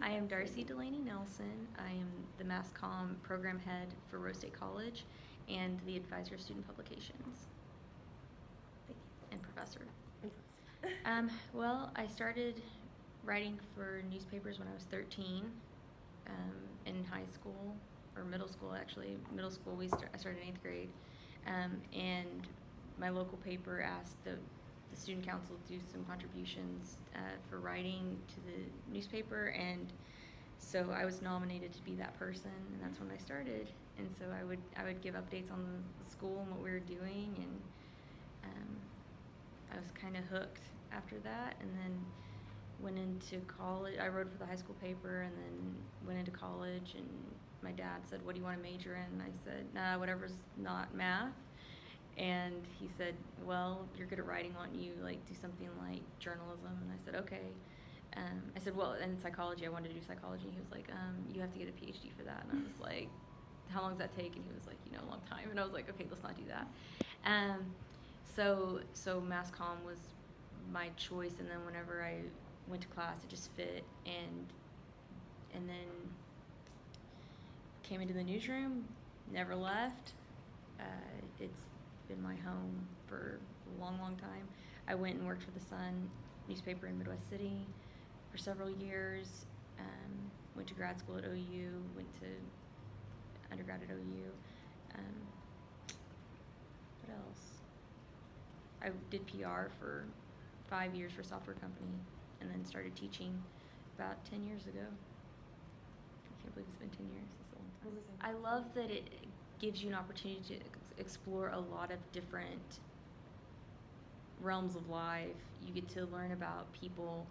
I am Darcy Delaney Nelson. I am the Mass Comm program head for Rose State College and the advisor of student publications and professor. Well, I started writing for newspapers when I was 13 in high school, or middle school actually. Middle school, I started in 8th grade. And my local paper asked the student council to do some contributions for writing to the newspaper, and so I was nominated to be that person, and that's when I started. And so I would give updates on the school and what we were doing, and I was kind of hooked after that, and then went into college. I wrote for the high school paper, and then went into college, and my dad said, "What do you want to major in?" And I said, "Nah, whatever's not math." And he said, "Well, you're good at writing, why don't you do something like journalism?" And I said, "Okay." I said, "Well, and psychology, I wanted to do psychology." He was like, "You have to get a PhD for that." And I was like, "How long does that take?" And he was like, "A long time." And I was like, "Okay, let's not do that." So Mass Comm was my choice, and then whenever I went to class, it just fit, and then came into the newsroom, never left. It's been my home for a long, long time. I went and worked for the Sun newspaper in Midwest City for several years. Went to grad school at OU, went to undergrad at OU. What else? I did PR for 5 years for a software company, and then started teaching about 10 years ago. I can't believe it's been 10 years. It's a long time. I love that it gives you an opportunity to explore a lot of different realms of life. You get to learn about people.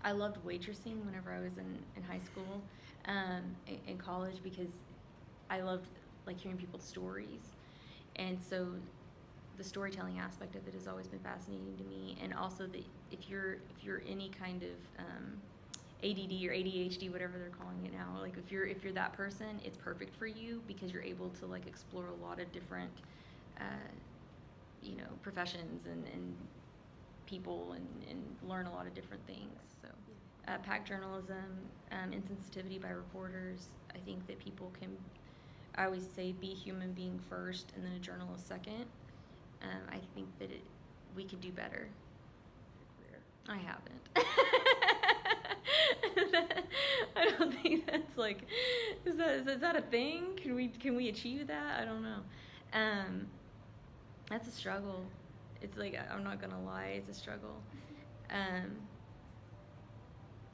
I loved waitressing whenever I was in high school, in college, because I loved hearing people's stories, and so the storytelling aspect of it has always been fascinating to me. And also that if you're any kind of ADD or ADHD, whatever they're calling it now, if you're that person, it's perfect for you, because you're able to explore a lot of different professions and people, and learn a lot of different things. So pack journalism, insensitivity by reporters. I think that people can, I always say, be a human being first and then a journalist second. I think that we could do better. I haven't. I don't think that's is that a thing? Can we achieve that? I don't know. That's a struggle. It's I'm not gonna lie, it's a struggle.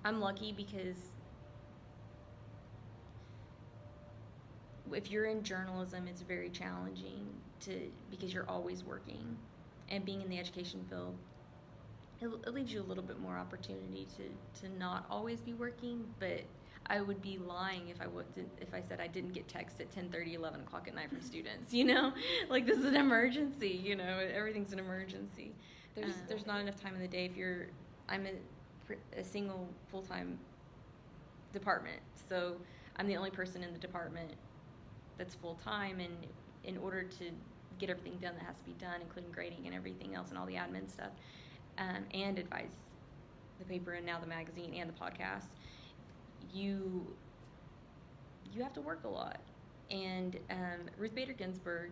I'm lucky because if you're in journalism, it's very challenging because you're always working, and being in the education field, it leaves you a little bit more opportunity to not always be working. But I would be lying if I said I didn't get texts at 10:30, 11 o'clock at night from students. This is an emergency. Everything's an emergency. There's not enough time in the day. I'm a single full-time department, so I'm the only person in the department that's full-time, and in order to get everything done that has to be done, including grading and everything else and all the admin stuff, and advise the paper and now the magazine and the podcast, you have to work a lot. And Ruth Bader Ginsburg,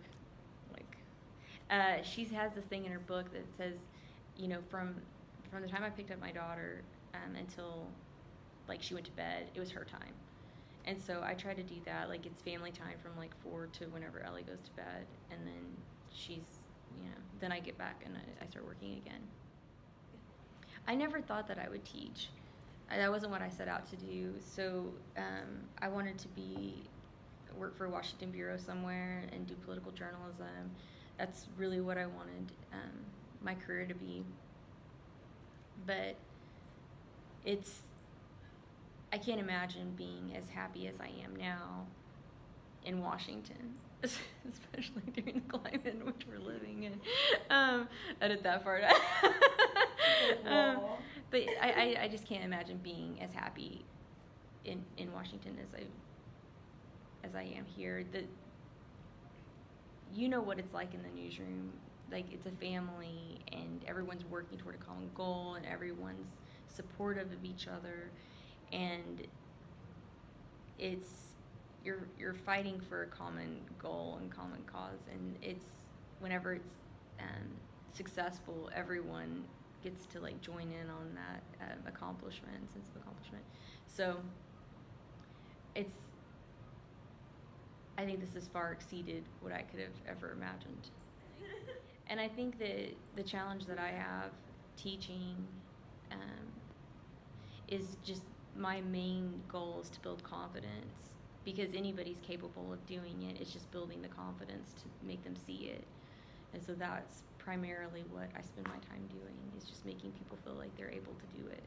she has this thing in her book that says, from the time I picked up my daughter until she went to bed, it was her time. And so I try to do that. It's family time from 4 to whenever Ellie goes to bed, and then she's, then I get back and I start working again. I never thought that I would teach. That wasn't what I set out to do. So I wanted to work for a Washington bureau somewhere and do political journalism. That's really what I wanted my career to be. But I can't imagine being as happy as I am now in Washington, especially during the climate in which we're living in. Edit that part out. But I just can't imagine being as happy in Washington as I am here. What it's like in the newsroom. It's a family, and everyone's working toward a common goal, and everyone's supportive of each other, and it's you're fighting for a common goal and common cause, and it's whenever it's successful, everyone gets to like join in on that accomplishment, sense of accomplishment. So it's I think this has far exceeded what I could have ever imagined. And I think that the challenge that I have teaching is just my main goal is to build confidence, because anybody's capable of doing it. It's just building the confidence to make them see it. And so that's primarily what I spend my time doing, is just making people feel like they're able to do it.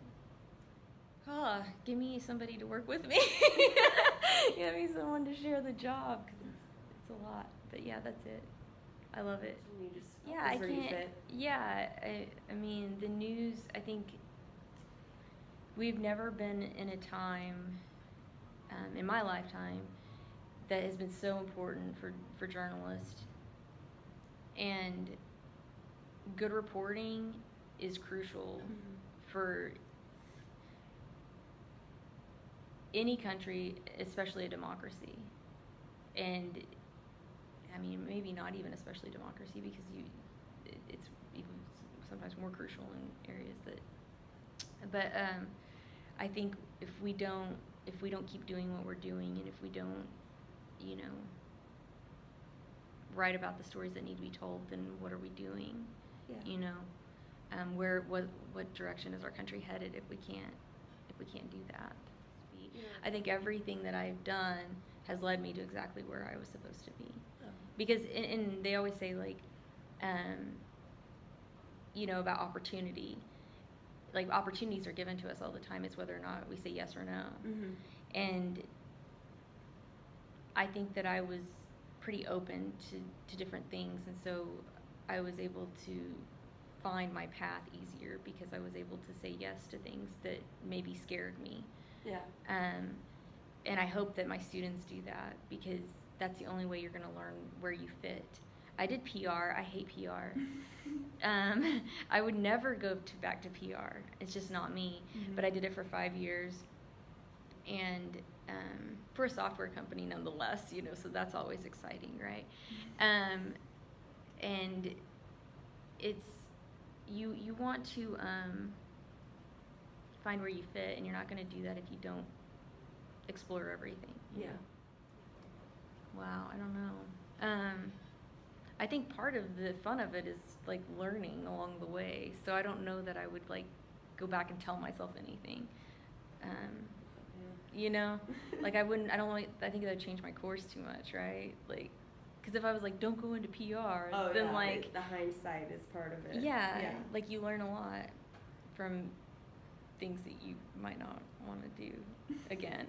Give me somebody to work with me. Give me someone to share the job, because it's a lot. But yeah, that's it. I love it. You just Yeah, I where you can't. fit. Yeah, I mean, the news, I think we've never been in a time in my lifetime that has been so important for journalists. And good reporting is crucial for any country, especially a democracy. And I mean, maybe not even especially democracy, because it's even sometimes more crucial in areas that. But I think if we don't keep doing what we're doing, and if we don't, write about the stories that need to be told, then what are we doing? Yeah. What direction is our country headed if we can't do that? Yeah. I think everything that I've done has led me to exactly where I was supposed to be. Oh. Because and they always say, like, about opportunity. Like, opportunities are given to us all the time. It's whether or not we say yes or no. Mm-hmm. And I think that I was pretty open to different things, and so I was able to find my path easier, because I was able to say yes to things that maybe scared me. Yeah. And I hope that my students do that, because that's the only way you're going to learn where you fit. I did PR. I hate PR. I would never go back to PR. It's just not me. Mm-hmm. But I did it for 5 years, and for a software company nonetheless, so that's always exciting, right? And it's you want to find where you fit, and you're not going to do that if you don't explore everything. Yeah. Wow, I don't know. I think part of the fun of it is like learning along the way. So I don't know that I would like go back and tell myself anything. Like I think that would change my course too much, right? Like, because if I was like, don't go into PR, then yeah, like the hindsight is part of it. Yeah, like you learn a lot from things that you might not want to do again.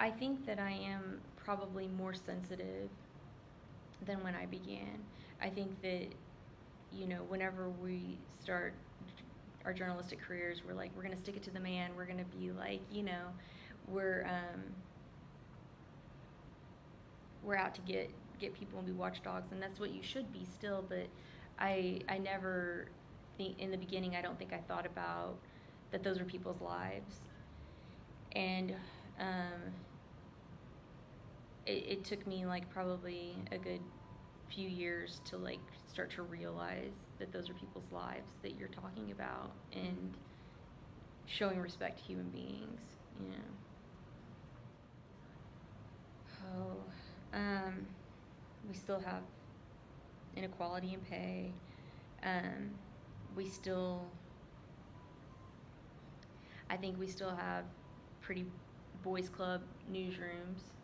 I think that I am probably more sensitive than when I began. I think that, whenever we start our journalistic careers, we're like, we're going to stick it to the man. We're going to be like, we're out to get people and be watchdogs, and that's what you should be still. But I never think, in the beginning, I don't think I thought about that those are people's lives. And it took me like probably a good few years to like start to realize that those are people's lives that you're talking about, and showing respect to human beings, we still have inequality in pay. I think we still have pretty boys club newsrooms.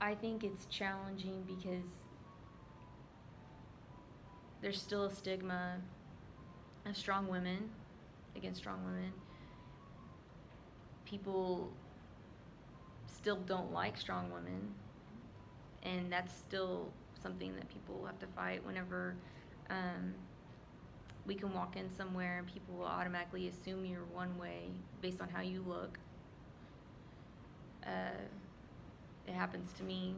I think it's challenging because there's still a stigma of strong women against strong women. People still don't like strong women, and that's still something that people have to fight whenever we can walk in somewhere and people will automatically assume you're one way based on how you look. It happens to me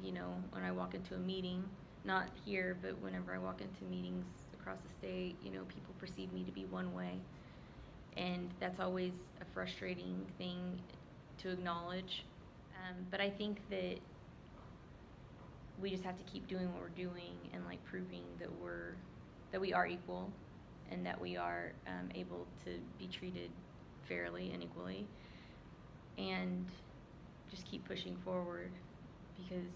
you know, when I walk into a meeting, not here, but whenever I walk into meetings across the state, you know, people perceive me to be one way. And that's always a frustrating thing to acknowledge. But I think that we just have to keep doing what we're doing and like proving that we are equal and that we are able to be treated fairly and equally, and just keep pushing forward, because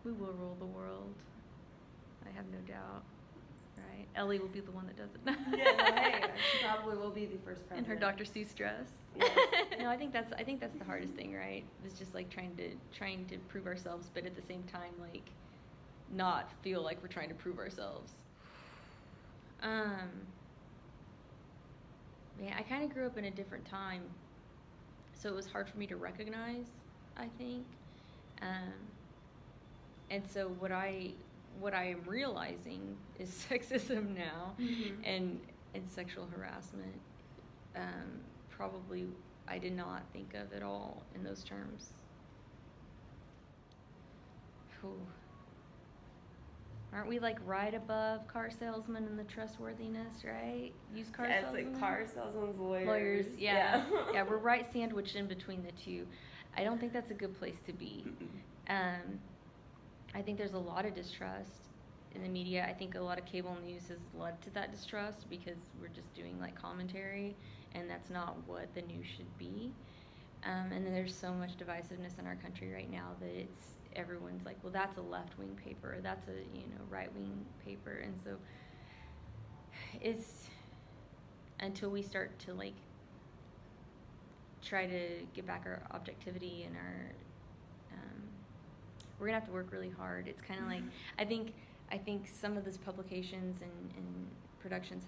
we will rule the world. I have no doubt. Right? Ellie will be the one that does it. Yeah, no, hey, she probably will be the first president. In her Dr. Seuss dress. Yes. No, I think that's the hardest thing, right? It's just like trying to prove ourselves, but at the same time, like, not feel like we're trying to prove ourselves. Yeah, I kind of grew up in a different time, so it was hard for me to recognize, I think. And so what I am realizing is sexism now, Mm-hmm. and sexual harassment. Probably I did not think of it all in those terms. Whew. Aren't we like right above car salesmen in the trustworthiness, right? Used car Yes, salesmen? like car salesmen, Lawyers, yeah. Yeah. Yeah, we're right sandwiched in between the two. I don't think that's a good place to be. I think there's a lot of distrust in the media. I think a lot of cable news has led to that distrust because we're just doing like commentary, and that's not what the news should be. And then there's so much divisiveness in our country right now that everyone's like, well, that's a left-wing paper, or that's a, you know, right-wing paper. And so it's until we start to like try to get back our objectivity and our we're gonna have to work really hard. It's kind of like I think some of those publications and productions have